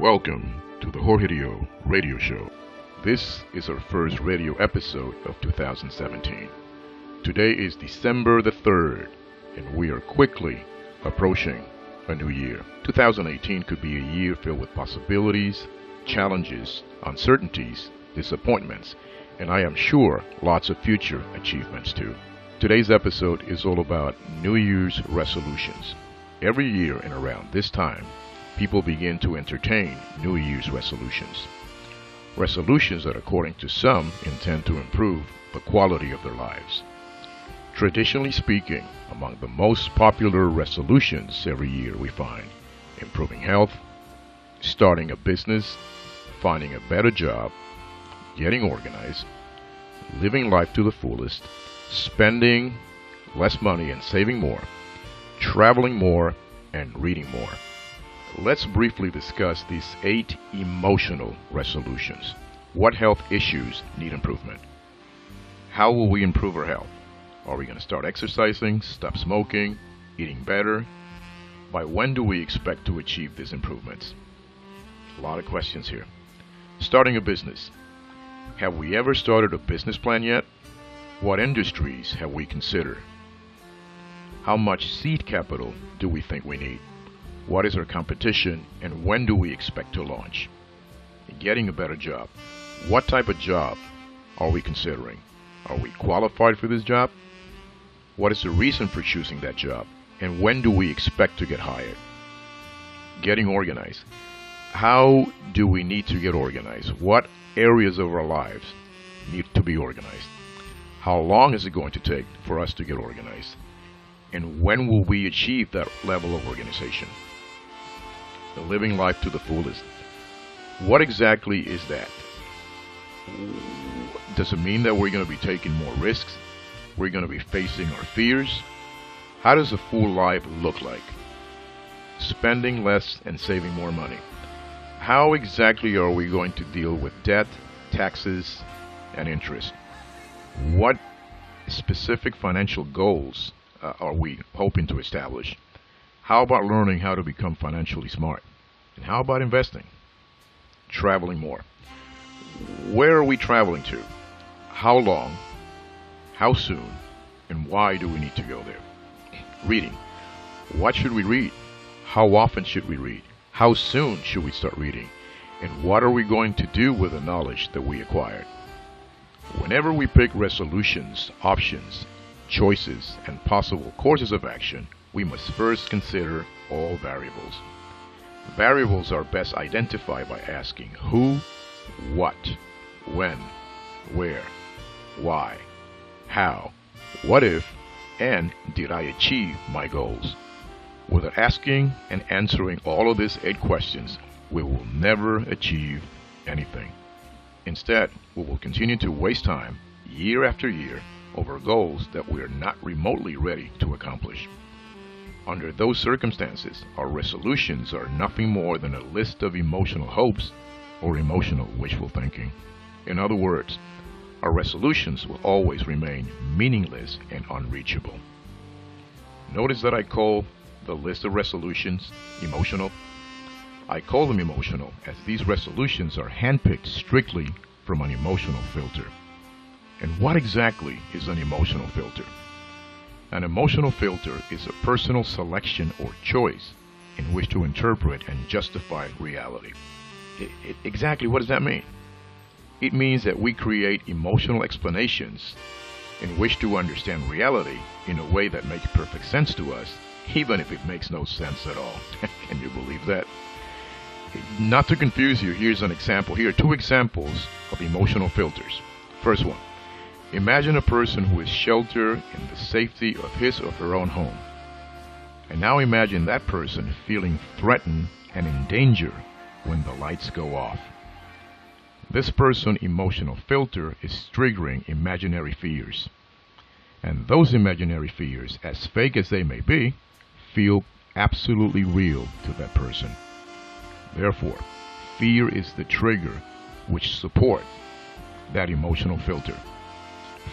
Welcome to the Jhorge radio show. This is our first radio episode of 2017. Today is December the 3rd, and we are quickly approaching a new year. 2018 could be a year filled with possibilities, challenges, uncertainties, disappointments, and I am sure lots of future achievements too. Today's episode is all about New Year's resolutions. Every year and around this time, people begin to entertain New Year's resolutions. Resolutions that, according to some, intend to improve the quality of their lives. Traditionally speaking, among the most popular resolutions every year we find improving health, starting a business, finding a better job, getting organized, living life to the fullest, spending less money and saving more, traveling more, and reading more. Let's briefly discuss these 8 emotional resolutions. What health issues need improvement? How will we improve our health? Are we going to start exercising, stop smoking, eating better? By when do we expect to achieve these improvements? A lot of questions here. Starting a business. Have we ever started a business plan yet? What industries have we considered? How much seed capital do we think we need? What is our competition, and when do we expect to launch? Getting a better job. What type of job are we considering? Are we qualified for this job? What is the reason for choosing that job, and when do we expect to get hired? Getting organized. How do we need to get organized? What areas of our lives need to be organized? How long is it going to take for us to get organized? And when will we achieve that level of organization? The living life to the fullest. What exactly is that? Does it mean that we're going to be taking more risks? We're going to be facing our fears? How does a full life look like? Spending less and saving more money. How exactly are we going to deal with debt, taxes, and interest? What specific financial goals are we hoping to establish? How about learning how to become financially smart? And how about investing? Traveling more. Where are we traveling to? How long? How soon? And why do we need to go there? Reading. What should we read? How often should we read? How soon should we start reading? And what are we going to do with the knowledge that we acquired? Whenever we pick resolutions, options, choices, and possible courses of action, we must first consider all variables. Variables are best identified by asking who, what, when, where, why, how, what if, and did I achieve my goals? Without asking and answering all of these 8 questions, we will never achieve anything. Instead, we will continue to waste time, year after year, over goals that we are not remotely ready to accomplish. Under those circumstances, our resolutions are nothing more than a list of emotional hopes or emotional wishful thinking. In other words, our resolutions will always remain meaningless and unreachable. Notice that I call the list of resolutions emotional. I call them emotional as these resolutions are handpicked strictly from an emotional filter. And what exactly is an emotional filter? An emotional filter is a personal selection or choice in which to interpret and justify reality. Exactly what does that mean? It means that we create emotional explanations in which to understand reality in a way that makes perfect sense to us, even if it makes no sense at all. Can you believe that? Not to confuse you, here's an example. Here are 2 examples of emotional filters. First one. Imagine a person who is sheltered in the safety of his or her own home. And now imagine that person feeling threatened and in danger when the lights go off. This person's emotional filter is triggering imaginary fears. And those imaginary fears, as fake as they may be, feel absolutely real to that person. Therefore, fear is the trigger which supports that emotional filter.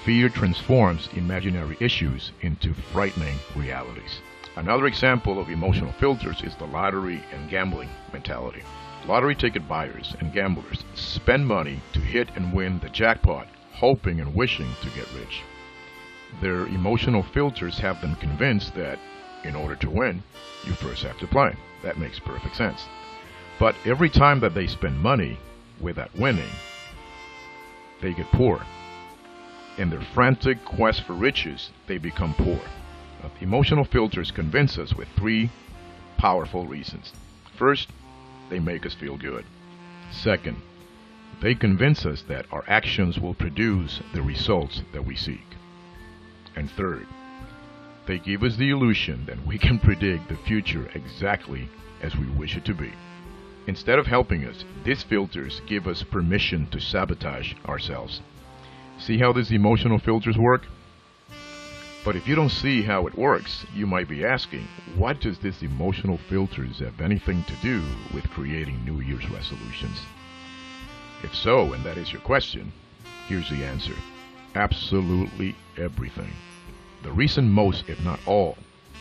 Fear transforms imaginary issues into frightening realities. Another example of emotional filters is the lottery and gambling mentality. Lottery ticket buyers and gamblers spend money to hit and win the jackpot, hoping and wishing to get rich. Their emotional filters have them convinced that in order to win, you first have to play. That makes perfect sense. But every time that they spend money without winning, they get poor. In their frantic quest for riches, they become poor. Emotional filters convince us with three powerful reasons. First, they make us feel good. Second, they convince us that our actions will produce the results that we seek. And third, they give us the illusion that we can predict the future exactly as we wish it to be. Instead of helping us, these filters give us permission to sabotage ourselves. See how these emotional filters work? But if you don't see how it works, you might be asking, what does this emotional filters have anything to do with creating New Year's resolutions? If so, and that is your question, here's the answer. Absolutely everything. The reason most, if not all,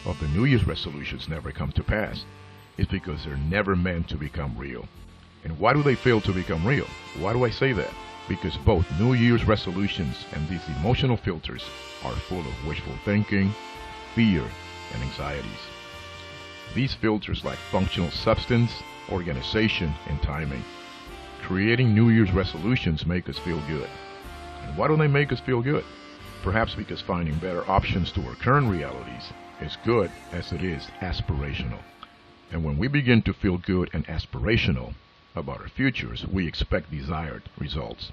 of the New Year's resolutions never come to pass is because they're never meant to become real. And why do they fail to become real? Why do I say that? Because both New Year's resolutions and these emotional filters are full of wishful thinking, fear, and anxieties. These filters lack functional substance, organization, and timing. Creating New Year's resolutions make us feel good. And why don't they make us feel good? Perhaps because finding better options to our current realities is good as it is aspirational. And when we begin to feel good and aspirational about our futures, we expect desired results.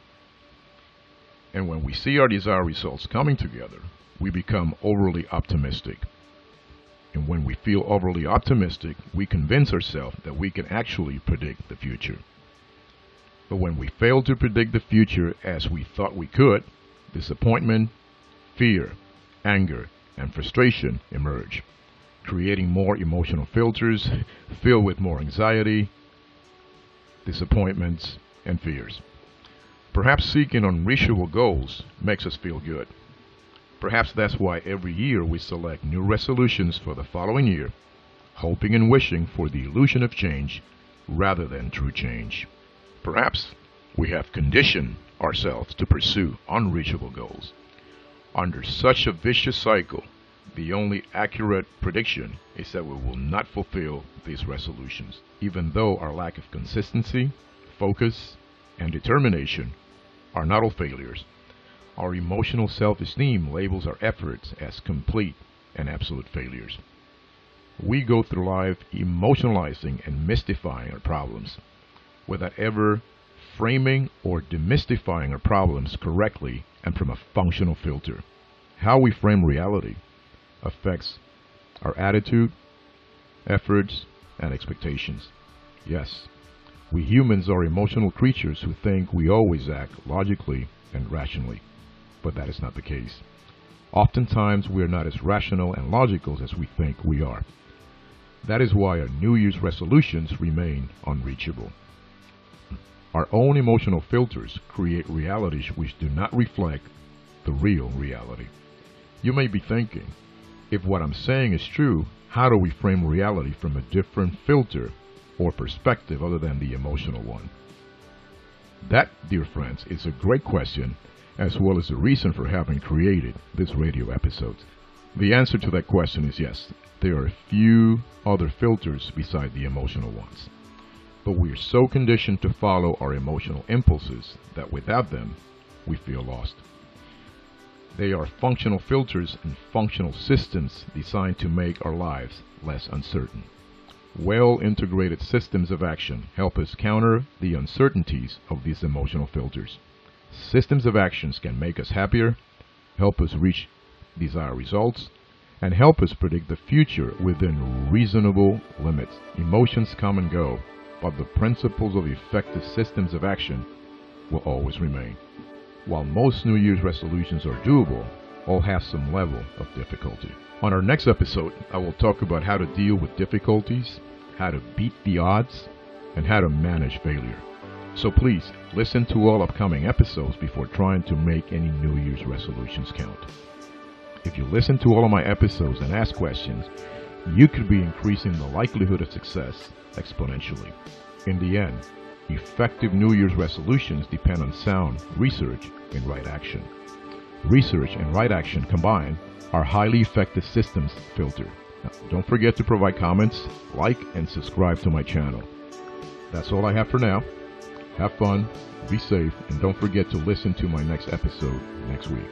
And when we see our desired results coming together, we become overly optimistic. And when we feel overly optimistic, we convince ourselves that we can actually predict the future. But when we fail to predict the future as we thought we could, disappointment, fear, anger, and frustration emerge, creating more emotional filters filled with more anxiety, disappointments, and fears. Perhaps seeking unreachable goals makes us feel good. Perhaps that's why every year we select new resolutions for the following year, hoping and wishing for the illusion of change rather than true change. Perhaps we have conditioned ourselves to pursue unreachable goals. Under such a vicious cycle, the only accurate prediction is that we will not fulfill these resolutions, even though our lack of consistency, focus, and determination are not all failures. Our emotional self-esteem labels our efforts as complete and absolute failures. We go through life emotionalizing and mystifying our problems without ever framing or demystifying our problems correctly and from a functional filter. How we frame reality affects our attitude, efforts, and expectations. Yes, we humans are emotional creatures who think we always act logically and rationally, but that is not the case. Oftentimes, we are not as rational and logical as we think we are. That is why our New Year's resolutions remain unreachable. Our own emotional filters create realities which do not reflect the real reality. You may be thinking, if what I'm saying is true, how do we frame reality from a different filter or perspective other than the emotional one? That, dear friends, is a great question, as well as the reason for having created this radio episode. The answer to that question is yes, there are a few other filters beside the emotional ones. But we are so conditioned to follow our emotional impulses that without them, we feel lost. They are functional filters and functional systems designed to make our lives less uncertain. Well-integrated systems of action help us counter the uncertainties of these emotional filters. Systems of actions can make us happier, help us reach desired results, and help us predict the future within reasonable limits. Emotions come and go, but the principles of effective systems of action will always remain. While most New Year's resolutions are doable, all have some level of difficulty. On our next episode, I will talk about how to deal with difficulties, how to beat the odds, and how to manage failure. So please, listen to all upcoming episodes before trying to make any New Year's resolutions count. If you listen to all of my episodes and ask questions, you could be increasing the likelihood of success exponentially. In the end, effective New Year's resolutions depend on sound research and right action. Research and right action combined are highly effective systems filter. Now, don't forget to provide comments, like, and subscribe to my channel. That's all I have for now. Have fun, be safe, and don't forget to listen to my next episode next week.